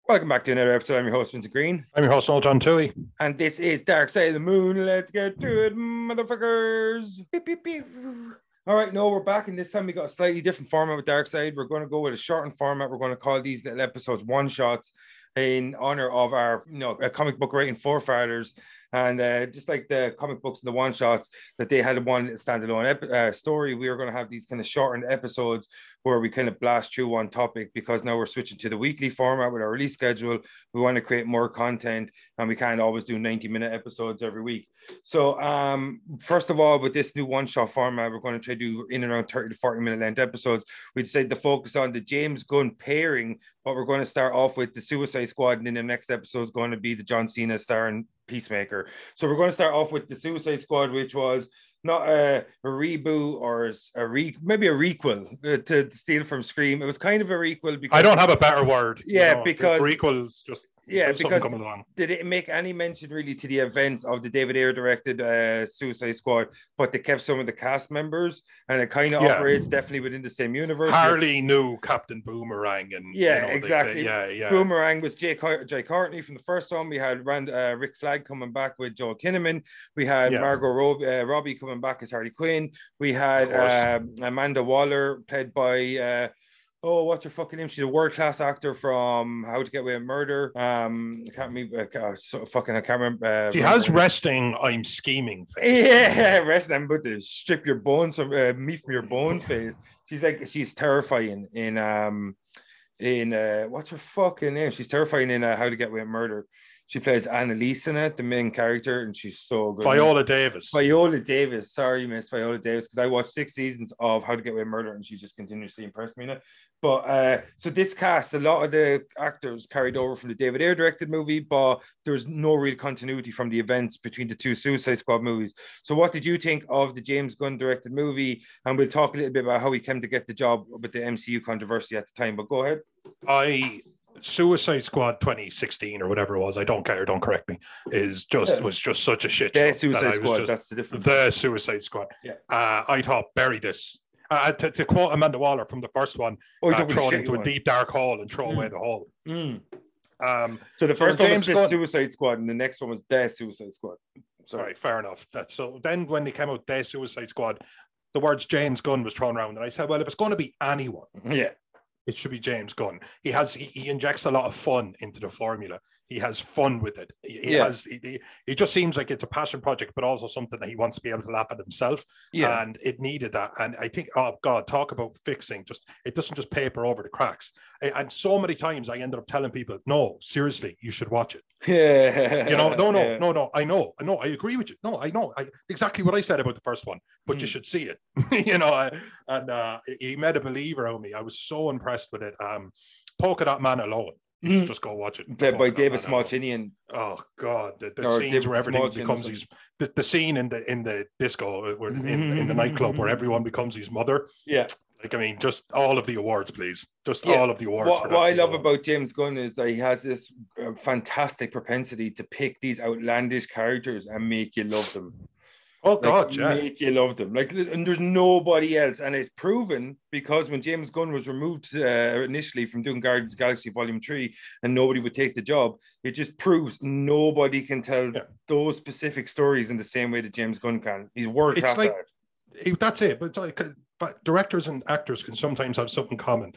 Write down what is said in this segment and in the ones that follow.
Welcome back to another episode. I'm your host, Vincent Green. I'm your host, Noel John Toohey. And this is Dark Side of the Moon. Let's get to it, motherfuckers. Beep, beep, beep. All right, no, we're back, and this time we got a slightly different format with Dark Side. We're going to go with a shortened format. We're going to call these little episodes one-shots in honor of our, comic book writing forefathers. And just like the comic books and the one-shots that they had one standalone story, we are going to have these kind of shortened episodes where we kind of blast through one topic, because now we're switching to the weekly format with our release schedule. We want to create more content, and we can't always do 90-minute episodes every week. So first of all, with this new one-shot format, we're going to try to do in around 30 to 40-minute length episodes. We decided to focus on the James Gunn pairing, but we're going to start off with the Suicide Squad, and then the next episode is going to be the John Cena starring Peacemaker. So we're going to start off with the Suicide Squad, which was not a reboot or maybe a requel to steal from Scream. It was kind of a requel because I don't have a better word. Yeah, because requels just because coming along. Did it make any mention really to the events of the David Ayer directed Suicide Squad, but they kept some of the cast members, and it kind of operates definitely within the same universe. Harley knew Captain Boomerang, and exactly. Boomerang was Jay Courtney from the first one. We had Rick Flag coming back with Joel Kinnaman. We had Margot Robbie coming back as Harley Quinn. We had Amanda Waller, played by what's her fucking name? She's a world-class actor from How to Get Away with Murder. I can't remember. She has resting, I'm scheming face. Yeah, resting. I'm about to strip your bones from meat from your bone face. She's terrifying in what's her fucking name? She's terrifying in How to Get Away with Murder. She plays Annalise in it, the main character, and she's so good. Viola Davis. Sorry, Miss Viola Davis, because I watched 6 seasons of How to Get Away with Murder, and she just continuously impressed me in it. But so this cast, a lot of the actors carried over from the David Ayer directed movie, but there's no real continuity from the events between the two Suicide Squad movies. So what did you think of the James Gunn directed movie? And we'll talk a little bit about how he came to get the job with the MCU controversy at the time, but go ahead. Suicide Squad 2016 or whatever it was, I don't care, don't correct me, was just such a shit show. The Suicide Squad, that's the difference. The Suicide Squad. Yeah. I thought, bury this. To quote Amanda Waller from the first one, throw it into a deep dark hole and throw away the hole. So the first one was the Suicide Squad, and the next one was the Suicide Squad. Sorry. Right, fair enough. So then when they came out, the Suicide Squad, the words James Gunn was thrown around, and I said, well, if it's going to be anyone, it should be James Gunn. He injects a lot of fun into the formula. He has fun with it. It just seems like it's a passion project, but also something that he wants to be able to laugh at himself. Yeah. And it needed that. And I think, oh God, talk about fixing. It doesn't just paper over the cracks. And so many times I ended up telling people, no, seriously, you should watch it. Yeah. No. I know. I agree with you. No, I know. Exactly what I said about the first one, but you should see it. He made a believer out of me. I was so impressed with it. Polka Dot Man alone. You should just go watch it. Played by David Smolchinian. Oh God, the scenes where everything becomes the scene in the disco, in the nightclub where everyone becomes his mother. Yeah. Just all of the awards, please. All of the awards. What I love about James Gunn is that he has this fantastic propensity to pick these outlandish characters and make you love them. Oh God, make you love them. And there's nobody else, and it's proven because when James Gunn was removed initially from doing Guardians of the Galaxy Volume 3, and nobody would take the job, it just proves nobody can tell those specific stories in the same way that James Gunn can. He's world class at it. That's it. But directors and actors can sometimes have something common.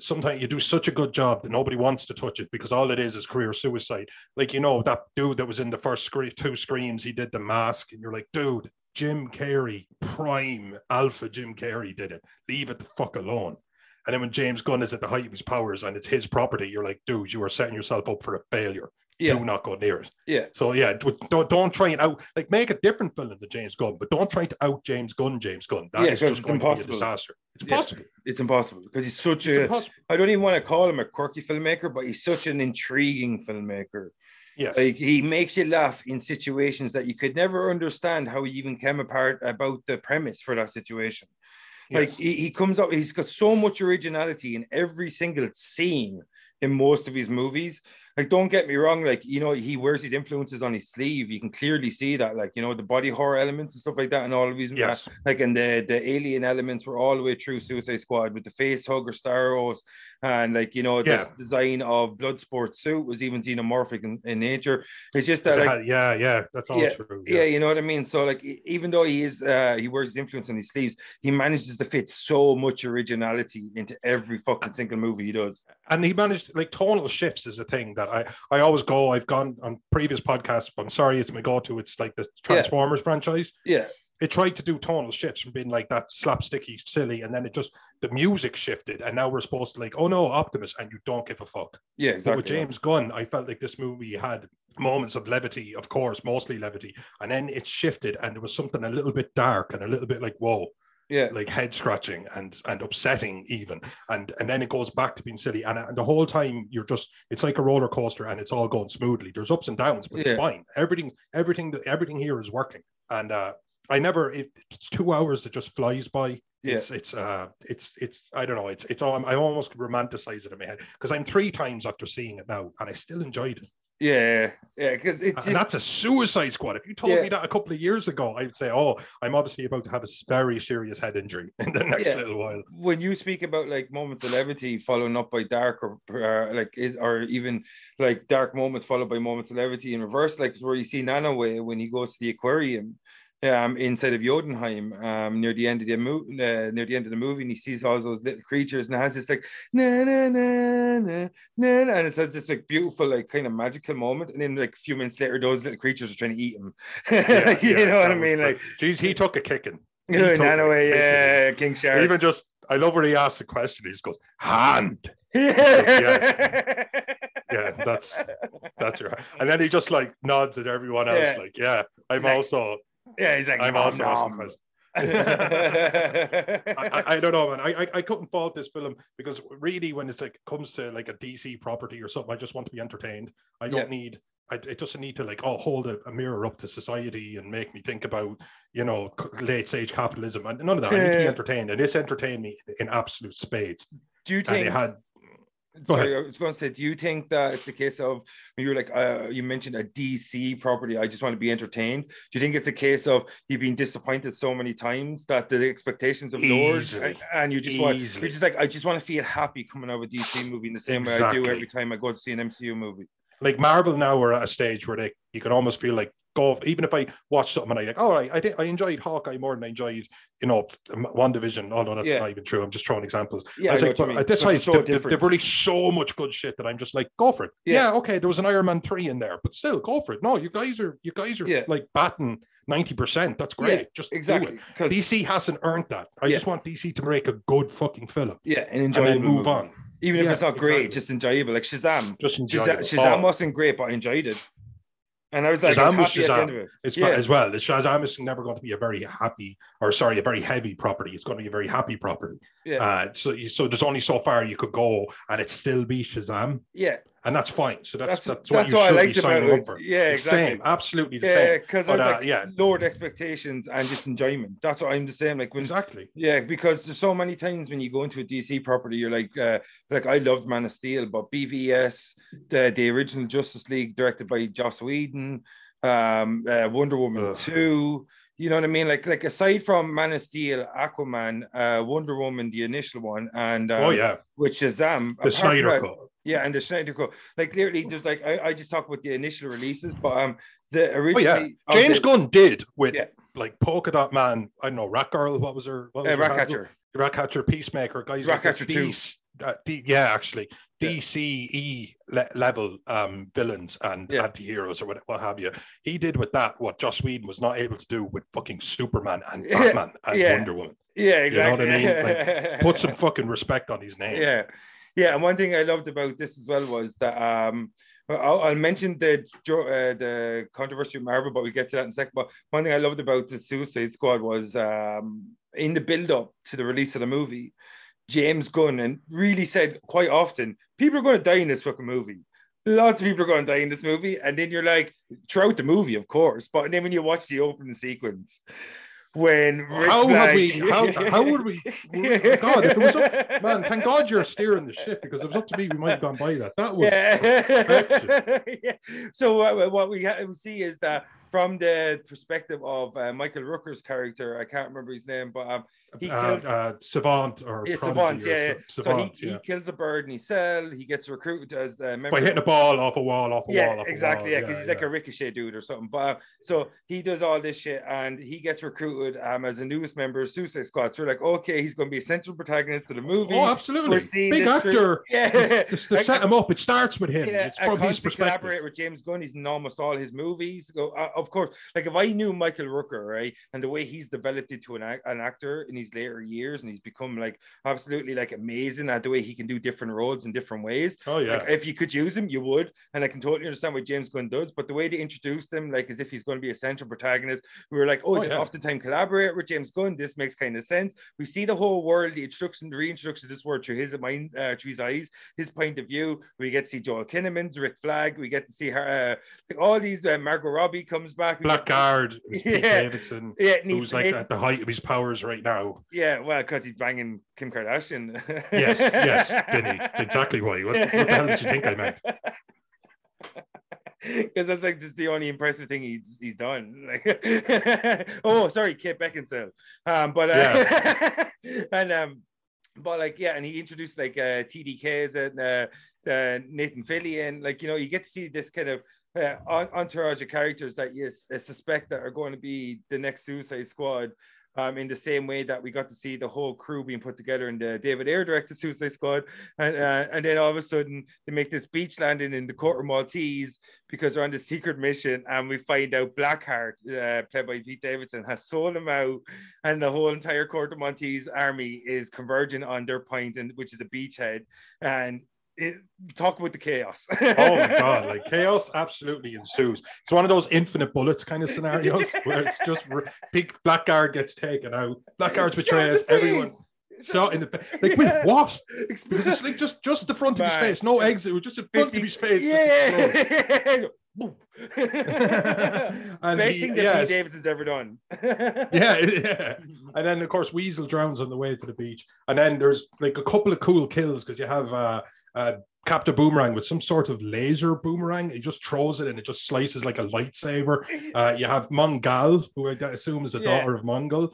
Sometimes you do such a good job that nobody wants to touch it because all it is career suicide. That dude that was in the first two Screams, he did The Mask, and you're like, dude, Jim Carrey, prime alpha Jim Carrey did it. Leave it the fuck alone. And then when James Gunn is at the height of his powers and it's his property, you're like, dude, you are setting yourself up for a failure. Yeah. Do not go near it. Yeah. So don't try and out, make a different villain than James Gunn, but don't try to out James Gunn. That is just going to be a disaster. It's impossible. It's impossible because he's such I don't even want to call him a quirky filmmaker, but he's such an intriguing filmmaker. Yes. He makes you laugh in situations that you could never understand how he even came apart about the premise for that situation. Yes. He comes up, he's got so much originality in every single scene in most of his movies. Like, don't get me wrong, like, you know, he wears his influences on his sleeve. You can clearly see that, like, you know, the body horror elements and stuff like that, and all of his, like, and the alien elements were all the way through Suicide Squad with the face hugger Starros, and like, you know, this design of Bloodsport suit was even xenomorphic in nature. It's just that, like, that's all true. Yeah, you know what I mean. So, like, even though he wears his influence on his sleeves, he manages to fit so much originality into every fucking single movie he does. And he managed, like, tonal shifts is a thing that I always go. I've gone on previous podcasts, but I'm sorry, it's my go-to. It's like the Transformers franchise. Yeah. It tried to do tonal shifts from being like that slapsticky, silly, and then the music shifted, and now we're supposed to, like, oh no, Optimus, and you don't give a fuck. Yeah, exactly. But with James Gunn, I felt like this movie had moments of levity, of course, mostly levity, and then it shifted, and there was something a little bit dark and a little bit like, whoa. Yeah, like head scratching and upsetting even, and then it goes back to being silly, and the whole time it's like a roller coaster, and it's all going smoothly. There's ups and downs, but it's fine. Everything here is working, and it's 2 hours that just flies by. It's I don't know, it's all, I almost romanticize it in my head because I'm 3 times after seeing it now, and I still enjoyed it. Yeah, because and that's a Suicide Squad. If you told me that a couple of years ago, I'd say, oh, I'm obviously about to have a very serious head injury in the next little while. When you speak about, like, moments of levity following up by dark, or even like dark moments followed by moments of levity in reverse, like where you see Nanaway when he goes to the aquarium inside of Jotunheim near the end of the movie, and he sees all those little creatures, and it has this like na na na na na, and it has this like beautiful, like, kind of magical moment, and then like a few minutes later those little creatures are trying to eat him. You know what I mean? Like, geez, he took a kicking. King Shark. Even just, I love when he asked the question, he just goes, hand. Yes. Yeah, that's your, and then he just like nods at everyone else, like, yeah, I'm like, also. Yeah, he's like, I'm also asking questions. I don't know, man. I couldn't fault this film because really, when it's like comes to like a DC property or something, I just want to be entertained. I don't need. It doesn't need to, like, hold a mirror up to society and make me think about, you know, late stage capitalism and none of that. I need to be entertained, and this entertained me in absolute spades. Do you think? Sorry, I was going to say, do you think that it's the case of when you're like, you mentioned a DC property, I just want to be entertained? Do you think it's a case of you've been disappointed so many times that the expectations have lowered, and you just I just want to feel happy coming out of a DC movie in the same way I do every time I go to see an MCU movie? Like Marvel now are at a stage where you can almost feel like, even if I watch something and I like, all right, I enjoyed Hawkeye more than I enjoyed, you know, WandaVision. Although that's not even true. I'm just throwing examples. Yeah, I was like, but at this point, they've released so much good shit that I'm just like, go for it. Yeah, okay, there was an Iron Man 3 in there, but still, go for it. No, you guys are like batting 90%. That's great. Just do it. DC hasn't earned that. I just want DC to make a good fucking film. Yeah, and enjoy it and move on. Even if it's not great, just enjoyable. Like Shazam. Just enjoyable. Shazam wasn't great, but I enjoyed it. And I was like, Shazam was Shazam. As well. Shazam is never going to be a very heavy property. It's going to be a very happy property. Yeah. So there's only so far you could go, and it still be Shazam. Yeah. And that's fine. So that's what you should be signing up for. Yeah, exactly. Same, absolutely the same. Because I was lowered expectations and just enjoyment. That's what I'm the same. Like exactly. Yeah, because there's so many times when you go into a DC property, you're like I loved Man of Steel, but BVS, the original Justice League directed by Joss Whedon, Wonder Woman 2. You know what I mean? Like aside from Man of Steel, Aquaman, Wonder Woman, the initial one, and with Shazam, the Snyder Cut. Yeah, and the Snyder Cut. Like literally, just like I just talk about the initial releases, but the original James Gunn did with like Polka Dot Man. I don't know, Rat Girl. What was her? Ratcatcher, Peacemaker, guys. Ratcatcher 2. Actually, DCE level villains and anti-heroes or what have you. He did with that what Joss Whedon was not able to do with fucking Superman and Batman and Wonder Woman. Yeah, exactly. You know what I mean? Like, put some fucking respect on his name. Yeah. And one thing I loved about this as well was that I'll mention the controversy with Marvel, but we'll get to that in a second. But one thing I loved about the Suicide Squad was in the build-up to the release of the movie, James Gunn and really said quite often, people are going to die in this fucking movie. Lots of people are going to die in this movie. And then you're like, throughout the movie, of course. But then when you watch the opening sequence, when how would we God, if it was up, man, thank God you're steering the ship, because if it was up to me, we might have gone by that was So what we see is that from the perspective of Michael Rooker's character, I can't remember his name, but he kills Savant or Savant, Savant, so he kills a bird in his cell. He gets recruited as the member by hitting a ball off a wall, exactly, because he's like a ricochet dude or something. But so he does all this shit, and he gets recruited as a newest member of Suicide Squad. So we're like, okay, he's going to be a central protagonist of the movie. Oh, absolutely, big actor. To set him up, it starts with him. It's from his perspective. Collaborate with James Gunn. He's in almost all his movies. So, of course, like if I knew Michael Rooker, right, and the way he's developed into an actor in his later years, and he's become like absolutely like amazing at the way he can do different roles in different ways. Oh yeah, like, if you could use him, you would, and I can totally understand what James Gunn does. But the way they introduced him, like as if he's going to be a central protagonist, we were like, he's an oftentimes collaborator with James Gunn. This makes kind of sense. We see the whole world, the reintroduction of this world through his mind, through his eyes, his point of view. We get to see Joel Kinnaman's, Rick Flag. We get to see her, like all these. Margot Robbie comes back. Blackguard, Pete Davidson, who's like at the height of his powers right now. Yeah, well, because he's banging Kim Kardashian. yes, Vinny, exactly why. What the hell did you think I meant? Because that's like just the only impressive thing he's done. Like, oh, sorry, Kate Beckinsale. And he introduced like TDKs and Nathan Fillion. Like, you get to see this kind of entourage of characters that you suspect that are going to be the next Suicide Squad. In the same way that we got to see the whole crew being put together in the David Ayer directed Suicide Squad, and then all of a sudden they make this beach landing in the Court of Maltese because they're on the secret mission, and we find out Blackheart, played by Pete Davidson, has sold them out, and the whole entire Court of Maltese army is converging on their point, which is a beachhead, and talk about the chaos. Oh my God, like chaos absolutely ensues. It's one of those infinite bullets kind of scenarios where it's just Blackguard gets taken out, Blackguard betrays everyone, shot in the face. Like, wait, what? Because it's like just the front of his face, no exit, it was just the front of his face. And best thing that Pete Davidson's ever done. yeah. And then of course Weasel drowns on the way to the beach, and then there's like a couple of cool kills because you have Captain Boomerang with some sort of laser boomerang. He just throws it and it just slices like a lightsaber. You have Mongal, who I assume is a daughter of Mongol,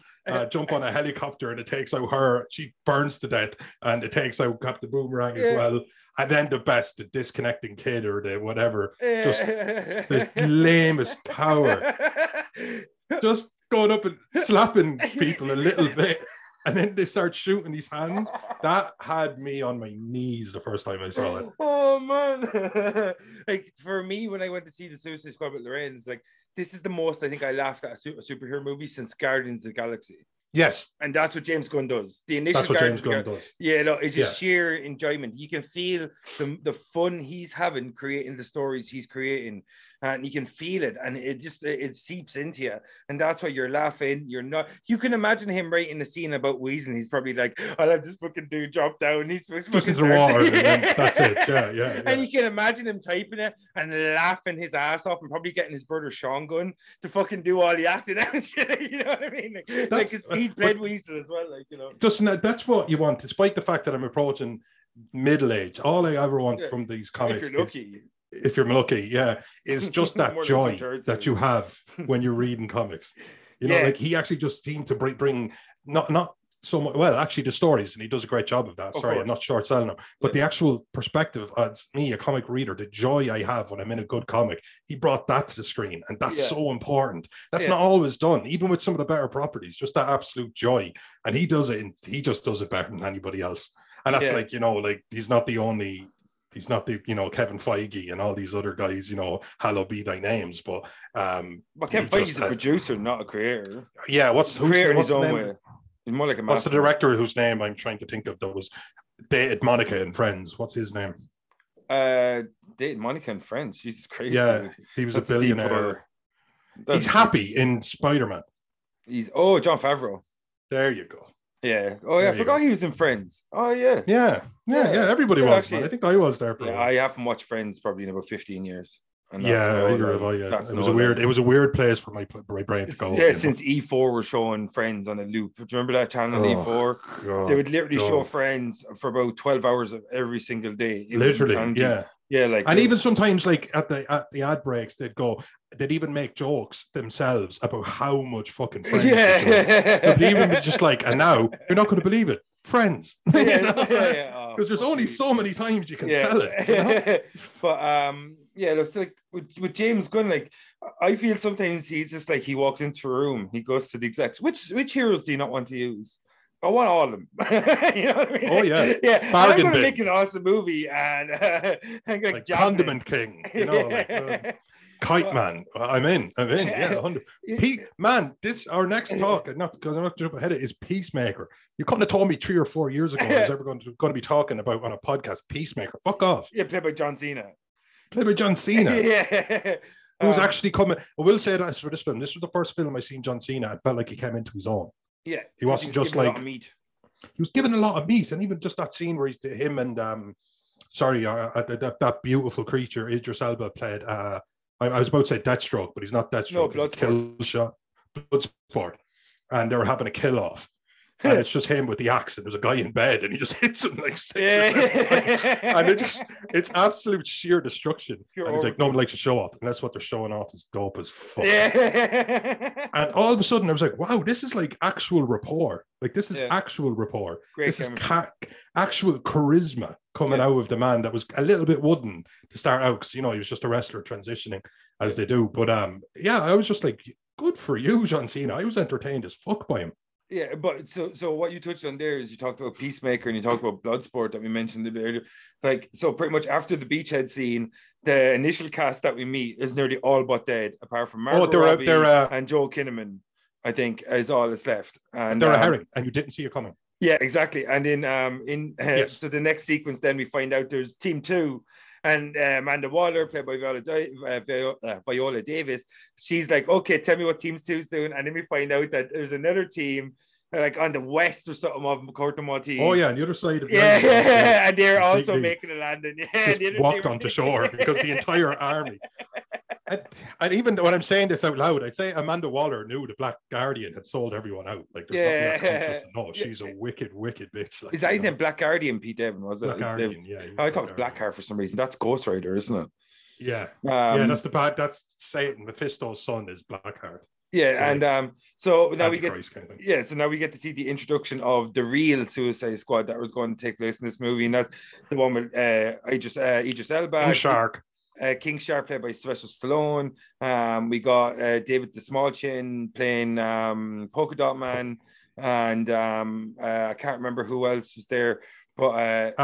jump on a helicopter and it takes out her. She burns to death, and it takes out Captain Boomerang as well. And then the disconnecting kid or the whatever, just the lamest power, just going up and slapping people a little bit. And then they start shooting these hands. That had me on my knees the first time I saw it. Oh man! Like for me, when I went to see the Suicide Squad with Lorraine, it's like this is the most I think I laughed at a superhero movie since Guardians of the Galaxy. Yes, and that's what James Gunn does. That's what James Gunn does. Yeah, no, it's just sheer enjoyment. You can feel the fun he's having creating the stories he's creating, and you can feel it, and it seeps into you, and that's why you're laughing. You're not. You can imagine him writing the scene about Weasel. He's probably like, "I'll have this fucking dude drop down. He's just in the water, and then that's it." Yeah. And you can imagine him typing it and laughing his ass off, and probably getting his brother Sean Gunn to fucking do all the acting and shit. You know what I mean? Like he played Weasel as well. Like, that's what you want. Despite the fact that I'm approaching middle age, all I ever want from these comics, if you're lucky, is just that joy that you have when you're reading comics. Like he actually just seemed to bring not so much. Well, actually, the stories, and he does a great job of that. Sorry, I'm not short selling them, but the actual perspective as me, a comic reader, the joy I have when I'm in a good comic, he brought that to the screen, and that's so important. That's not always done, even with some of the better properties. Just that absolute joy, and he does it. And he just does it better than anybody else. And that's like he's not the only. He's not the Kevin Feige and all these other guys, hallowed be thy names. But Kevin Feige's a producer, not a creator. Yeah, what's in his own way. He's more like a master. What's the director whose name I'm trying to think of that was dated Monica and Friends? What's his name? Dated Monica and Friends. Jesus Christ. Yeah, he was a billionaire. He's happy in Spider-Man. Jon Favreau. There you go. Yeah. Oh, yeah. I forgot he was in Friends. Oh, yeah. Yeah. Everybody was. Actually, I think I was there for. I haven't watched Friends probably in about 15 years. And that's it was a weird place for my brain to go. Yeah, since E4 were showing Friends on a loop. Do you remember that channel E4? God, they would literally show Friends for about 12 hours of every single day. Literally, yeah. Yeah, like, and even sometimes, like at the ad breaks, they'd even make jokes themselves about how much fucking Friends. They'd even be just like, and now you're not going to believe it, Friends. Because there's only so many times you can sell it. You know? But it looks like with James Gunn, like I feel sometimes he's just like he walks into a room, he goes to the execs. Which heroes do you not want to use? I want all of them. You know what I mean? Oh yeah, yeah. I'm going to make an awesome movie, and like Condiment King, you know, Kite Man. I'm in. Yeah, 100. Man, our next talk, not because I'm not jumping ahead, is Peacemaker. You couldn't have told me 3 or 4 years ago I was ever going to be talking about on a podcast Peacemaker. Fuck off. Yeah, played by John Cena. Yeah. Who's actually coming? I will say that for this film, this was the first film I seen John Cena. I felt like he came into his own. Yeah, he wasn't just like meat. He was given a lot of meat, and even just that scene where him and that beautiful creature Idris Elba played. I was about to say Deathstroke, but he's not Deathstroke. No, Bloodsport, and they were having a kill off. And it's just him with the axe, and there's a guy in bed, and he just hits him like 6 or 7 times. And it's absolute sheer destruction. And he's like, no one likes to show off, and that's what they're showing off is dope as fuck. And all of a sudden, I was like, wow, this is like actual rapport. Like, this is actual rapport. This is actual charisma coming out of the man that was a little bit wooden to start out, because, you know, he was just a wrestler transitioning as they do. But I was just like, good for you, John Cena. I was entertained as fuck by him. Yeah, but so what you touched on there is you talked about Peacemaker and you talked about Bloodsport that we mentioned a bit earlier. Like, so pretty much after the beachhead scene, the initial cast that we meet is nearly all but dead, apart from Margot Robbie and Joel Kinnaman, I think, is all that's left. And they're a herring, and you didn't see it coming. Yeah, exactly. And so the next sequence, then we find out there's Team 2. And Amanda Waller, played by Viola Davis, she's like, okay, tell me what Team 2's doing. And then we find out that there's another team, like on the west or something of Corto Maltese. Oh, yeah, on the other side of the and they're also making a landing. Yeah, just walked onto shore because the entire army. And even when I'm saying this out loud, I'd say Amanda Waller knew the Black Guardian had sold everyone out. Like, there's no, she's a wicked bitch. Like, is that his name? Black Guardian, Pete Devin, was it? Black Guardian, yeah. I thought it was Blackheart for some reason. That's Ghost Rider, isn't it? Yeah. That's Satan. Mephisto's son is Blackheart. Yeah, and so now we get so now we get to see the introduction of the real Suicide Squad that was going to take place in this movie, and that's the one with Idris Elba, King Shark, played by Sylvester Stallone. We got David the Small Chin playing Polka Dot Man, and I can't remember who else was there, but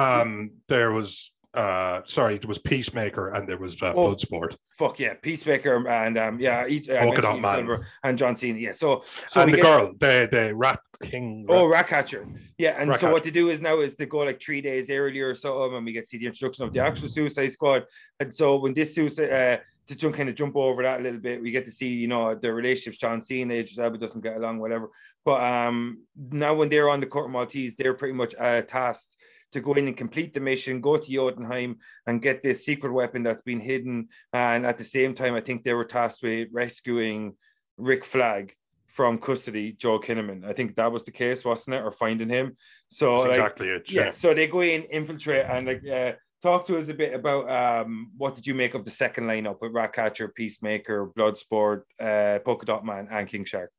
there was there was Peacemaker and there was Bloodsport. Fuck yeah, Peacemaker and Polka Dot Man and John Cena. Yeah, so and the girl, the Rat King. Ratcatcher. Yeah, and so what they do is now is they go like 3 days earlier or so, and we get to see the introduction of the actual Suicide Squad. And so when this Suicide to jump over that a little bit, we get to see, you know, the relationships. John Cena, Idris Elba doesn't get along, whatever. But now when they're on the Corto Maltese, they're pretty much tasked to go in and complete the mission, go to Jotunheim and get this secret weapon that's been hidden. And at the same time, I think they were tasked with rescuing Rick Flag from custody, Joel Kinnaman. I think that was the case, wasn't it? Or finding him. So that's exactly it. Yeah. So they go in, infiltrate, and talk to us a bit about what did you make of the second lineup with Ratcatcher, Peacemaker, Bloodsport, Polka Dot Man, and King Shark?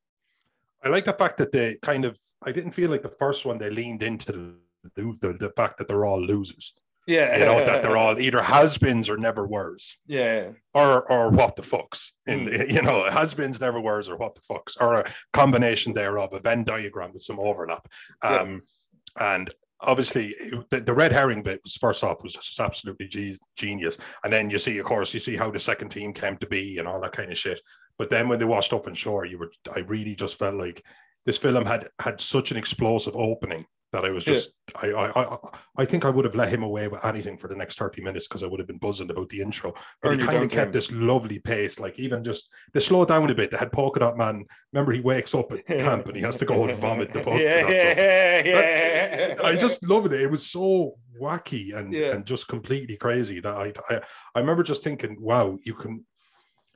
I like the fact that they I didn't feel like the first one they leaned into the fact that they're all losers. Yeah, you know, that they're all either has-beens or never weres. Yeah, or what the fucks. You know, has-beens, never weres, or what the fucks, or a combination thereof, a Venn diagram with some overlap. And obviously, the red herring bit was first off was just absolutely genius. And then you see how the second team came to be and all that kind of shit. But then when they washed up on shore, I really just felt like this film had such an explosive opening that I was just, I think I would have let him away with anything for the next 30 minutes because I would have been buzzing about the intro. But he kind of kept this lovely pace, like even just, they slowed down a bit. They had Polka Dot Man. Remember, he wakes up at camp and he has to go and vomit the polka dots up. I just loved it. It was so wacky and just completely crazy that I remember just thinking, wow, you can,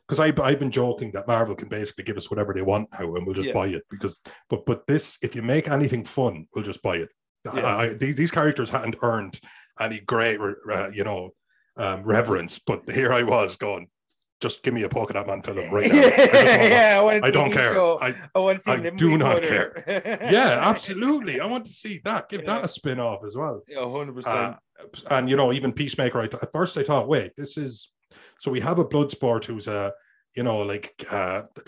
because I've been joking that Marvel can basically give us whatever they want now and we'll just buy it, because but this, if you make anything fun, we'll just buy it. These characters hadn't earned any great reverence, but here I was going, just give me a Polka Dot Man film right now. I don't care. I want to see I do not care. Yeah, absolutely. I want to see that. Give that a spin off as well. Yeah, 100%. And even Peacemaker, at first I thought, wait, this is, so we have a Bloodsport who's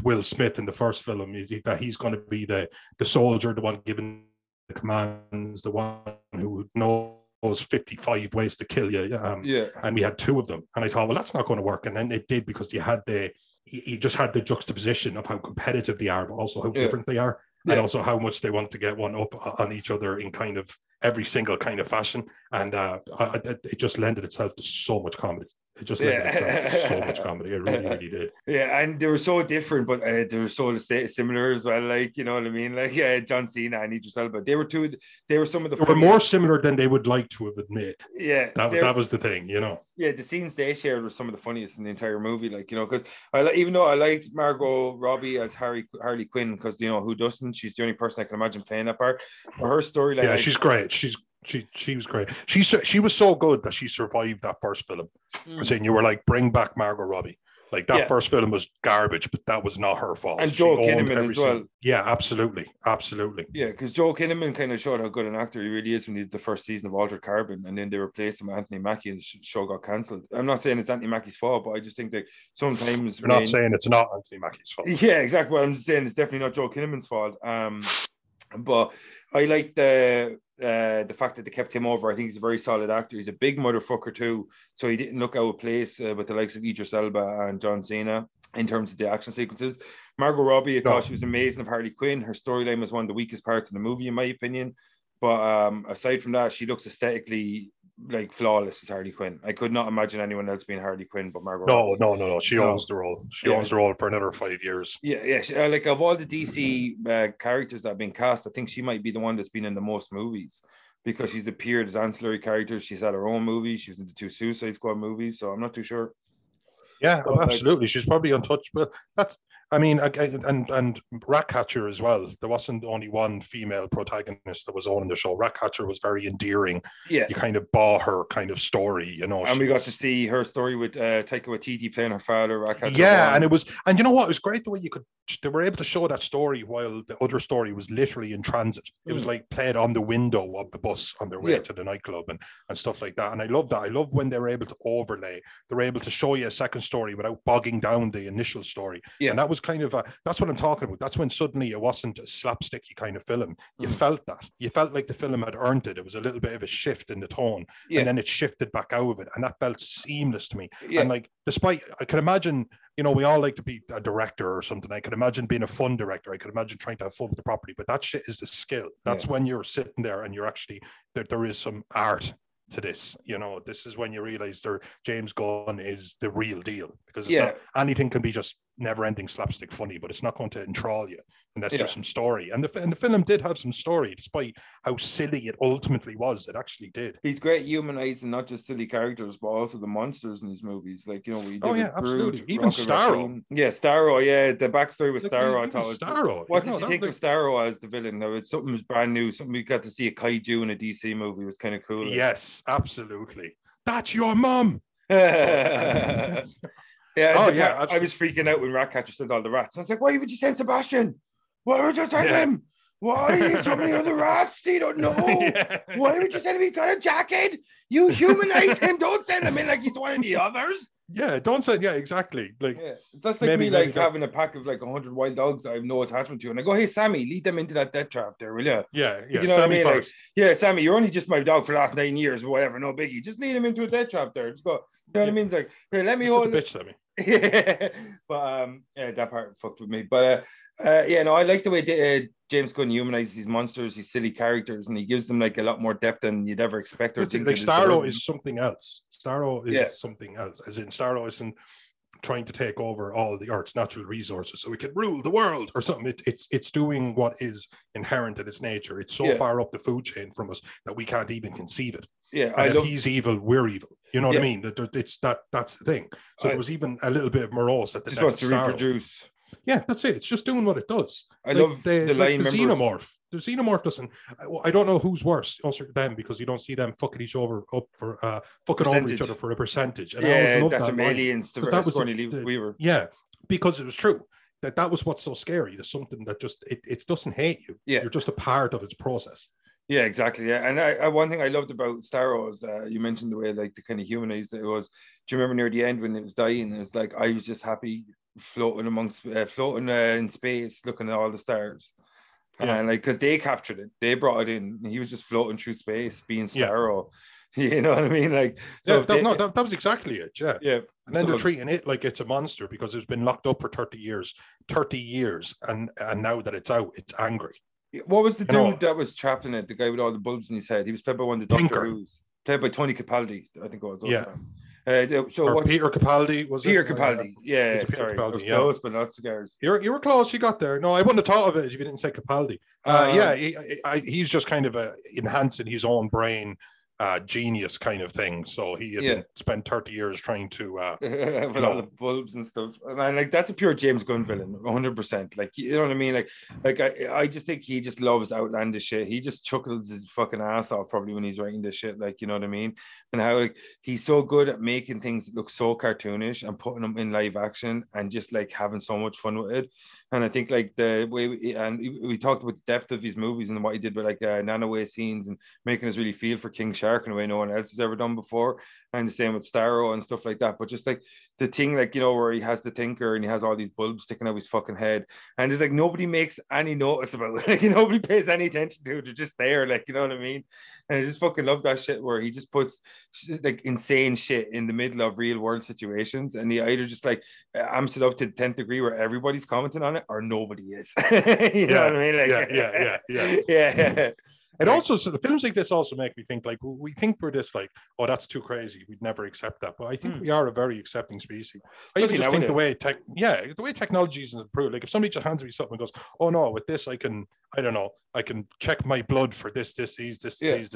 Will Smith in the first film, that he's going to be the soldier, the one giving the commands, the one who knows 55 ways to kill you. And we had two of them. And I thought, well, that's not going to work. And then it did, because you just had the juxtaposition of how competitive they are, but also how different they are. And also how much they want to get one up on each other in kind of every single kind of fashion. And it just lended itself to so much comedy. It just lent itself to so much comedy. It really, really did. Yeah, and they were so different, but they were so similar as well. Like, you know what I mean? Like, John Cena and Idris Elba. They were some of the. They were more similar than they would like to have admitted. Yeah, that was the thing, Yeah, the scenes they shared were some of the funniest in the entire movie. Like, because even though I liked Margot Robbie as Harley Quinn, because who doesn't? She's the only person I can imagine playing that part. But her storyline. Yeah, she's great. She was great. She was so good that she survived that first film. I'm saying, you were like, bring back Margot Robbie. Like, that first film was garbage, but that was not her fault. And Joel Kinnaman as well. Yeah, absolutely. Yeah, because Joel Kinnaman kind of showed how good an actor he really is when he did the first season of Altered Carbon, and then they replaced him with Anthony Mackie and the show got cancelled. I'm not saying it's Anthony Mackie's fault, but I just think that sometimes... You're not saying it's not Anthony Mackie's fault. Yeah, exactly. What I'm just saying, it's definitely not Joel Kinnaman's fault. But I like the fact that they kept him over. I think he's a very solid actor. He's a big motherfucker too, so he didn't look out of place with the likes of Idris Elba and John Cena in terms of the action sequences. Margot Robbie, I thought she was amazing of Harley Quinn. Her storyline was one of the weakest parts of the movie, in my opinion. But aside from that, she looks aesthetically like flawless as Harley Quinn. I could not imagine anyone else being Harley Quinn but Margot Robbie. No. She owns the role. She owns the role for another 5 years. Yeah. Like, of all the DC characters that have been cast, I think she might be the one that's been in the most movies, because she's appeared as ancillary characters. She's had her own movies. She was in the 2 Suicide Squad movies, so I'm not too sure. Yeah, absolutely. She's probably untouchable. And Ratcatcher as well. There wasn't only one female protagonist that was on the show. Ratcatcher was very endearing. Yeah, you kind of bought her kind of story, And we got to see her story with Taika Waititi playing her father, Ratcatcher. Yeah, and you know what? It was great the way they were able to show that story while the other story was literally in transit. It was like played on the window of the bus on their way to the nightclub and stuff like that. And I love that. I love when they were able to overlay. They were able to show you a second story without bogging down the initial story. Yeah. And that was kind of that's what I'm talking about. That's when suddenly it wasn't a slapsticky kind of film. You felt that. You felt like the film had earned it. It was a little bit of a shift in the tone. And then it shifted back out of it. And that felt seamless to me. And like, despite, I can imagine, we all like to be a director or something. I could imagine being a fun director. I could imagine trying to have fun with the property, but that shit is the skill. That's when you're sitting there and you're actually, there is some art to this. This is when you realize James Gunn is the real deal, because it's not, anything can be just never-ending slapstick funny, but it's not going to enthrall you unless there's some story. And the film did have some story, despite how silly it ultimately was. It actually did. He's great humanizing not just silly characters, but also the monsters in his movies. Like, we did absolutely. Even Starro. Yeah, Starro. Yeah, the backstory with Starro. I thought was Starro. What did you think of Starro as the villain? Now, it's something was brand new. Something we got to see a kaiju in a DC movie was kind of cool. Yes, absolutely. That's your mum. Yeah, I was freaking out when Ratcatcher sent all the rats. I was like, why would you send Sebastian? Why would you send him? Why so many other rats? They don't know. Why would you send him? He got a jacket. You humanize him. Don't send him in like he's one of the others. Yeah, don't say, exactly. Like, that's like me like having a pack of like 100 wild dogs that I have no attachment to. And I go, hey, Sammy, lead them into that death trap there, will you? Yeah. You know Sammy what I mean? First. Like, Sammy, you're only just my dog for the last 9 years or whatever. No biggie. Just lead him into a death trap there. Just go, you know what I mean? It's like, hey, let me hold a bitch, Sammy. Yeah, but yeah, that part fucked with me. But yeah, no, I like the way James Gunn humanizes these monsters, these silly characters, and he gives them like a lot more depth than you'd ever expect or think. Like Starro is something else. Starro is Yeah. something else. As in, Starro isn't trying to take over all the Earth's natural resources so we can rule the world or something. It's doing what is inherent in its nature. It's so far up the food chain from us that we can't even conceive it. Yeah, and if he's evil, we're evil. You know what I mean? It's that's the thing. So there was even a little bit of morose at the just wants to reproduce. Yeah, that's it. It's just doing what it does. I love the line. The xenomorph. The xenomorph doesn't. I don't know who's worse, us or them, because you don't see them fucking each other up for fucking over each other for a percentage. And I always loved that's that from line, Aliens to that was Weaver. Yeah, because it was true. That was what's so scary. There's something that just it doesn't hate you. Yeah, you're just a part of its process. Yeah, exactly. Yeah, and I one thing I loved about Starro is you mentioned the way like the kind of humanized it was. Do you remember near the end when it was dying? It was like I was just happy floating in space, looking at all the stars, and like because they captured it, they brought it in. And he was just floating through space, being Starro. You know what I mean? Like, so that was exactly it. Yeah, yeah. And then they're treating it like it's a monster because it's been locked up for 30 years, and now that it's out, it's angry. What was the dude that was trapped in it? The guy with all the bulbs in his head. He was played by one of the Doctor Who's. Played by Tony Capaldi, I think it was. Yeah. Peter Capaldi was Peter Capaldi. Yeah, sorry. Capaldi, close, but not cigars. You were close. You got there. No, I wouldn't have thought of it if you didn't say Capaldi. He's just kind of enhancing his own brain. Genius kind of thing. So he had spent 30 years trying to with all the bulbs and stuff. Man, like that's a pure James Gunn villain, 100%. Like, you know what I mean? Like I just think he just loves outlandish shit. He just chuckles his fucking ass off probably when he's writing this shit. Like, you know what I mean? And how like he's so good at making things that look so cartoonish and putting them in live action and just like having so much fun with it. And I think like the way we talked about the depth of his movies and what he did with like nanoway scenes and making us really feel for King Shark in a way no one else has ever done before. And the same with Starro and stuff like that. But just like the thing, like, you know, where he has the thinker and he has all these bulbs sticking out his fucking head. And it's like nobody makes any notice about it. Like, nobody pays any attention to it. They're just there, like, you know what I mean? And I just fucking love that shit where he just puts like insane shit in the middle of real world situations. And he either just like amps it up to the 10th degree where everybody's commenting on it or nobody is. You know what I mean? Like, yeah. And also, so the films like this also make me think like we think we're this like, oh, that's too crazy. We'd never accept that. But I think we are a very accepting species. I even just think the way technology is improved. Like if somebody just hands me something and goes, oh no, with this I can check my blood for this disease, and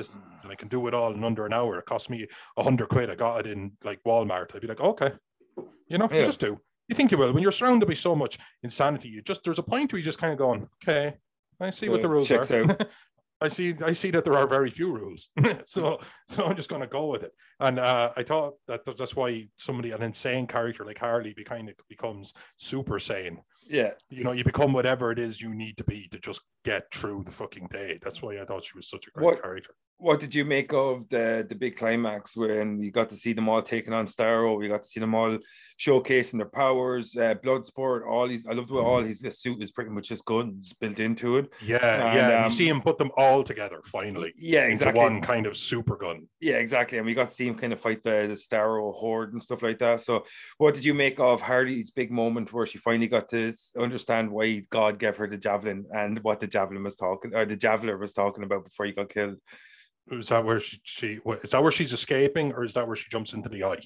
I can do it all in under an hour. It cost me £100. I got it in like Walmart. I'd be like, okay, you just do. You think you will. When you're surrounded by so much insanity, there's a point where you just kind of going, okay, I see what the rules are. I see that there are very few rules, so I'm just going to go with it. And I thought that's why an insane character like Harley becomes super sane. Yeah, you become whatever it is you need to be to just get through the fucking day. That's why I thought she was such a great character. What did you make of the big climax when we got to see them all taking on Starro? We got to see them all showcasing their powers, Bloodsport, all these. I love the way all his suit is pretty much just guns built into it. And you see him put them all together finally. Yeah, exactly. Into one kind of super gun. Yeah, exactly. And we got to see him kind of fight the Starro horde and stuff like that. So, what did you make of Harley's big moment where she finally got to understand why God gave her the javelin and what the javeler was talking about before he got killed? Is that where is that where she's escaping, or is that where she jumps into the eye?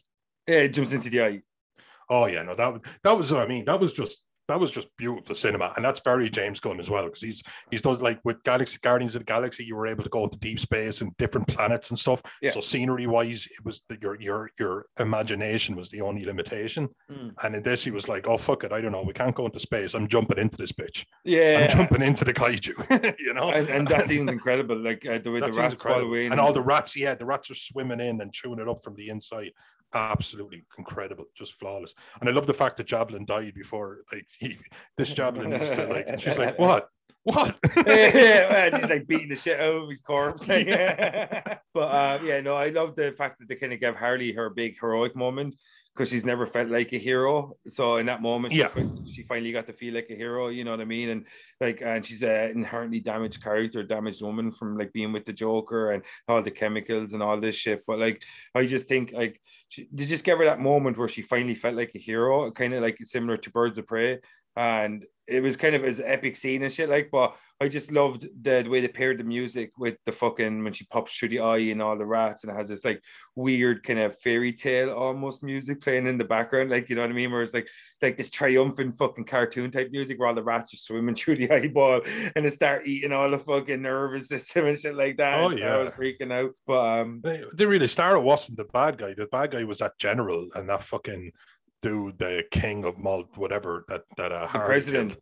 Yeah, it jumps into the eye. Oh yeah, no, that was what I mean. That was just beautiful cinema, and that's very James Gunn as well, because he's done like with Guardians of the Galaxy, you were able to go into deep space and different planets and stuff. Yeah. So scenery wise, it was your imagination was the only limitation. And in this, he was like, oh fuck it, I don't know, we can't go into space. I'm jumping into this bitch. Yeah, I'm jumping into the kaiju. and that seems incredible. Like the way the rats fall away, and all the rats. Yeah, the rats are swimming in and chewing it up from the inside. Absolutely incredible, just flawless. And I love the fact that Javelin died before, like this Javelin is to, like, and she's like, what? He's like beating the shit out of his corpse. But I love the fact that they kind of gave Harley her big heroic moment, because she's never felt like a hero. So in that moment, she finally got to feel like a hero, you know what I mean? And she's an inherently damaged woman from like being with the Joker and all the chemicals and all this shit. But like, I just think like they just gave her that moment where she finally felt like a hero, kind of like similar to Birds of Prey. And it was kind of as epic scene and shit, like, but I just loved the way they paired the music with the fucking when she pops through the eye and all the rats, and it has this like weird kind of fairy tale almost music playing in the background, like, you know what I mean, where it's like this triumphant fucking cartoon type music where all the rats are swimming through the eyeball and they start eating all the fucking nervous system and shit like that. Oh, and yeah. I was freaking out. But they really Starro wasn't the bad guy. The bad guy was that general and that fucking dude, the king of Malt, whatever, that the president.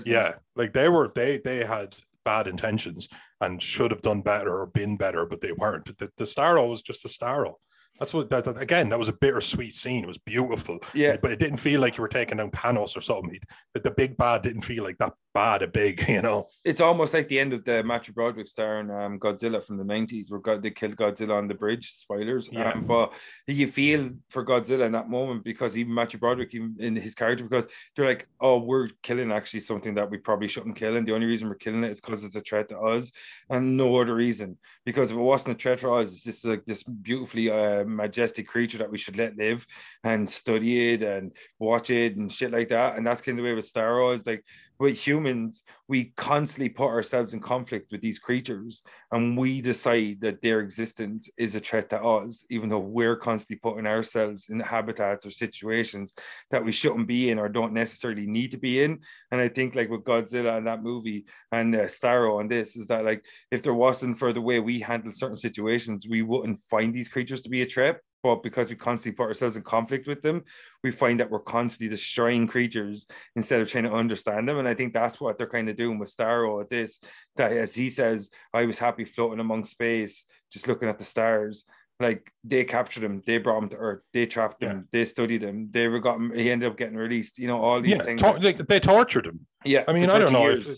Yeah, like they had bad intentions and should have done better or been better, but they weren't. The Starro was just a Starro. That's what that was a bittersweet scene. It was beautiful. Yeah. But it didn't feel like you were taking down Panos or something. The big bad didn't feel like that bad a big, you know. It's almost like the end of the Matthew Broderick starring Godzilla from the 90s, where they killed Godzilla on the bridge. Spoilers. Yeah. But you feel for Godzilla in that moment, because even Matthew Broderick, even in his character, because they're like, oh, we're killing actually something that we probably shouldn't kill. And the only reason we're killing it is because it's a threat to us and no other reason. Because if it wasn't a threat for us, it's just like this beautifully majestic creature that we should let live and study it and watch it and shit like that. And that's kind of the way with Star Wars. Like, with humans, we constantly put ourselves in conflict with these creatures, and we decide that their existence is a threat to us, even though we're constantly putting ourselves in habitats or situations that we shouldn't be in or don't necessarily need to be in. And I think, like with Godzilla and that movie and Starro and this, is that like if there wasn't for the way we handle certain situations, we wouldn't find these creatures to be a threat. But because we constantly put ourselves in conflict with them, we find that we're constantly destroying creatures instead of trying to understand them. And I think that's what they're kind of doing with Starro at this, that as he says, I was happy floating among space, just looking at the stars. Like, they captured him, they brought him to Earth, they trapped him, they studied him, they got him, he ended up getting released, you know, all these things. They tortured him. Yeah. I mean, I don't know if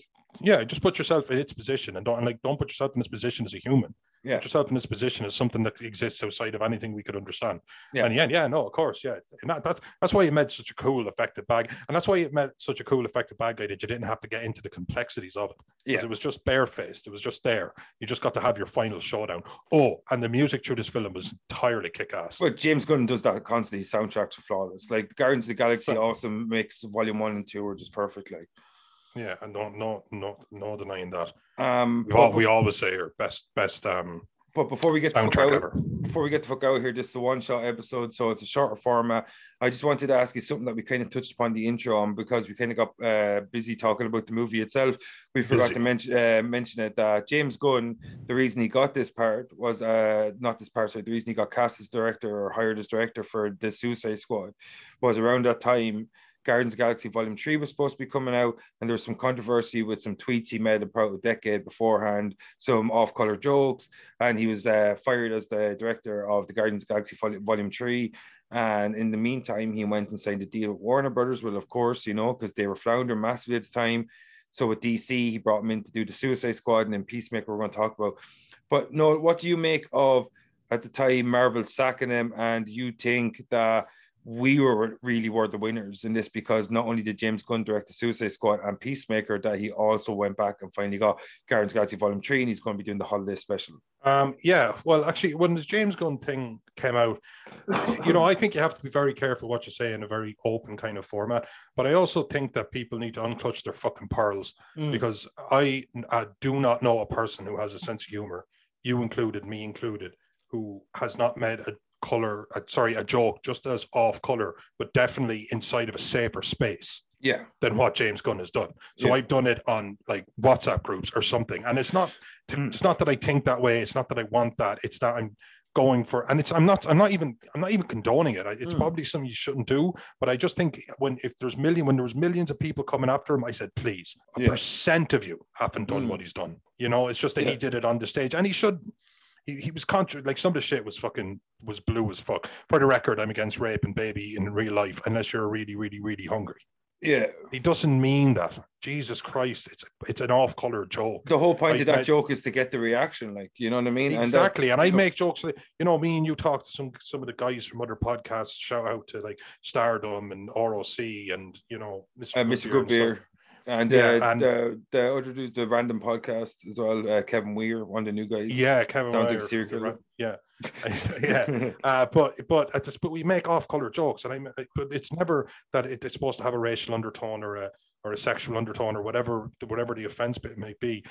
just put yourself in its position and don't put yourself in its position as a human. Yeah. Put yourself in this position as something that exists outside of anything we could understand. Yeah. And no, of course, yeah. And that's why you made such a cool, effective bad, and that's why you made such a cool, effective bad guy that you didn't have to get into the complexities of it. Because it was just barefaced. It was just there. You just got to have your final showdown. Oh, and the music through this film was entirely kick-ass. But James Gunn does that constantly. His soundtracks are flawless. Like Guardians of the Galaxy also makes Volume 1 and 2 are just perfect. Like, yeah, and no denying that. We always say our best. But before we get the fuck out here, this is a one-shot episode, so it's a shorter format. I just wanted to ask you something that we kind of touched upon the intro on, because we kind of got busy talking about the movie itself. We forgot to mention it. That James Gunn, the reason he got this part was the reason he got cast as director or hired as director for the Suicide Squad was around that time. Guardians of the Galaxy Volume 3 was supposed to be coming out, and there was some controversy with some tweets he made about a decade beforehand, some off-color jokes, and he was fired as the director of the Guardians of the Galaxy Volume 3. And in the meantime, he went and signed a deal with Warner Brothers, well, of course, you know, because they were floundering massively at the time. So with DC, he brought him in to do the Suicide Squad, and then Peacemaker we're going to talk about. But no, what do you make of, at the time, Marvel sacking him, and you think that we were the winners in this, because not only did James Gunn direct the Suicide Squad and Peacemaker, that he also went back and finally got Guardians of the Galaxy Volume 3, and he's going to be doing the holiday special. Well, actually, when the James Gunn thing came out, you know, I think you have to be very careful what you say in a very open kind of format. But I also think that people need to unclutch their fucking pearls, because I do not know a person who has a sense of humor, you included, me included, who has not made a joke just as off color, but definitely inside of a safer space than what James Gunn has done. So I've done it on like WhatsApp groups or something, and it's not that I think that way, it's not that I want that, it's that I'm going for, and I'm not even condoning it. It's probably something you shouldn't do, but I just think when there was millions of people coming after him, I said, please, a percent of you haven't done what he's done. You know, it's just that he did it on the stage, and he should. He was like some of the shit was blue as fuck. For the record, I'm against rape and baby in real life, unless you're really, really, really hungry. Yeah, he doesn't mean that. Jesus Christ, it's an off-color joke. The whole point of that joke is to get the reaction, like, you know what I mean? Exactly. And I make jokes like, you know, me and you talk to some of the guys from other podcasts. Shout out to like Stardom and ROC and, you know, Mr. Good Beer. And, and the other dude's the random podcast as well. Kevin Weir, one of the new guys. Yeah, Kevin Sounds Weir. like a serial killer. Yeah. Yeah. But we make off-color jokes, and but it's never that it's supposed to have a racial undertone or a sexual undertone or whatever the offense bit may be.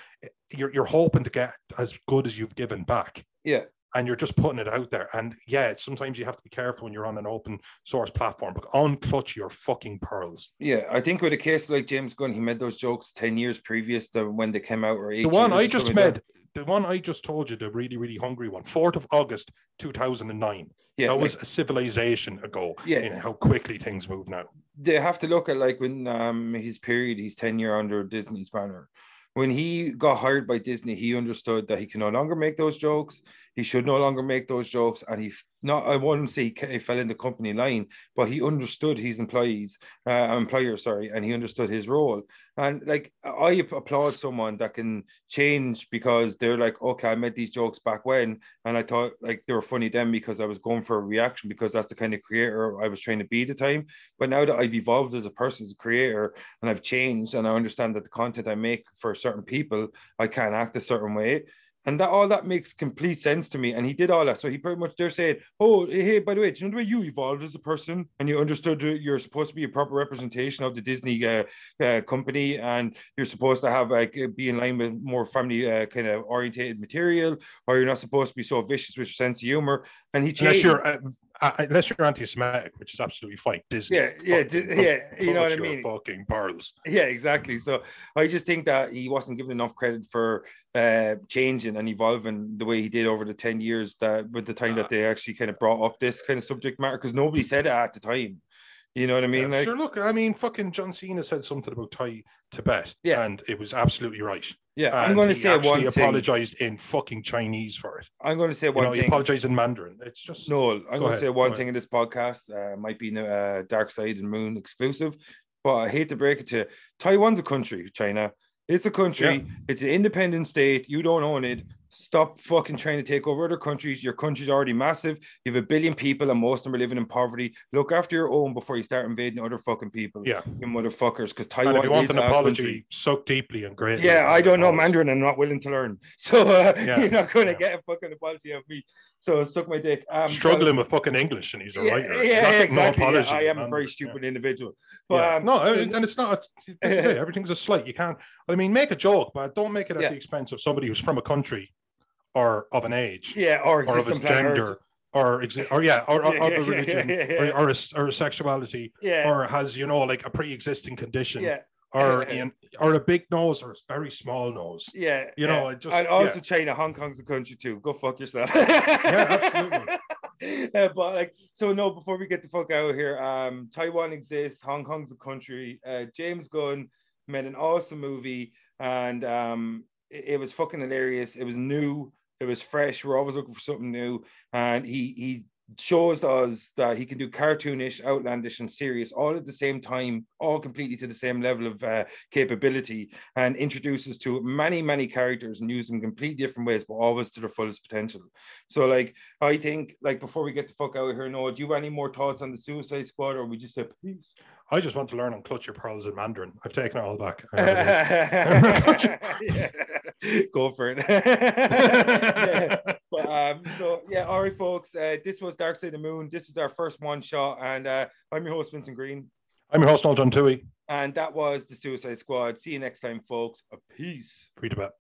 You're hoping to get as good as you've given back. Yeah. And you're just putting it out there. And yeah, sometimes you have to be careful when you're on an open source platform, but unclutch your fucking pearls. Yeah, I think with a case like James Gunn, he made those jokes 10 years previous to when they came out, or 8 The one years I just made, the one I just told you, the really, really hungry one, 4th of August, 2009. Yeah, that was a civilization ago. Yeah. In how quickly things move now. They have to look at like when his period, his tenure under Disney's banner. When he got hired by Disney, he understood that he can no longer make those jokes. He should no longer make those jokes. And I wouldn't say he fell in the company line, but he understood his employer, and he understood his role. And like, I applaud someone that can change because they're like, okay, I made these jokes back when, and I thought like they were funny then because I was going for a reaction because that's the kind of creator I was trying to be at the time. But now that I've evolved as a person, as a creator, and I've changed, and I understand that the content I make for certain people, I can't act a certain way. And that all that makes complete sense to me. And he did all that. So he pretty much, they're saying, oh, hey, by the way, do you know the way you evolved as a person and you understood you're supposed to be a proper representation of the Disney company, and you're supposed to have like be in line with more family kind of orientated material, or you're not supposed to be so vicious with your sense of humor. And he changed. Unless you're anti-Semitic, which is absolutely fine. Disney. Yeah. You know what I mean? Fucking pearls. Yeah, exactly. So I just think that he wasn't given enough credit for changing and evolving the way he did over the 10 years that with the time that they actually kind of brought up this kind of subject matter, because nobody said it at the time. You know what I mean? Yeah, like, sure. Look, I mean, fucking John Cena said something about Tibet, yeah, and it was absolutely right. Yeah, and I'm going to say one thing. Apologized in fucking Chinese for it. I'm going to say one thing. He apologized in Mandarin. It's just no. I'm going to say one thing in this podcast. Might be Dark Side and Moon exclusive, but I hate to break it to you. Taiwan's a country. China. It's a country. Yeah. It's an independent state. You don't own it. Stop fucking trying to take over other countries. Your country's already massive. You have 1 billion people, and most of them are living in poverty. Look after your own before you start invading other fucking people. Yeah, you motherfuckers. Because Taiwan, and if you want an apology, suck deeply and greatly. Yeah, I don't know Mandarin. I'm not willing to learn, so you're not going to get a fucking apology of me. So suck my dick. Struggling with fucking English, and he's a writer. Yeah, exactly. No apology, I am a very stupid individual. But and it's not. This is it. Everything's a slight. You can't. I mean, make a joke, but don't make it at the expense of somebody who's from a country. Or of an age, or of his gender, or a religion, or a sexuality, or has like a pre-existing condition, or a big nose or a very small nose, and also China, Hong Kong's a country too. Go fuck yourself. Absolutely. But like, so no, before we get the fuck out of here, Taiwan exists, Hong Kong's a country. James Gunn made an awesome movie, and it was fucking hilarious. It was new. It was fresh. We're always looking for something new. And he shows us that he can do cartoonish, outlandish, and serious all at the same time, all completely to the same level of capability, and introduces to many, many characters and use them in completely different ways, but always to their fullest potential. So, like, I think, like, before we get the fuck out of here, Noah, do you have any more thoughts on the Suicide Squad, or we just say peace? I just want to learn and clutch your pearls in Mandarin. I've taken it all back. Go for it. All right, folks. This was Dark Side of the Moon. This is our first one shot, and I'm your host, Vincent Green. I'm your host, Noel John Toohey. And that was the Suicide Squad. See you next time, folks. Peace. Free to bet.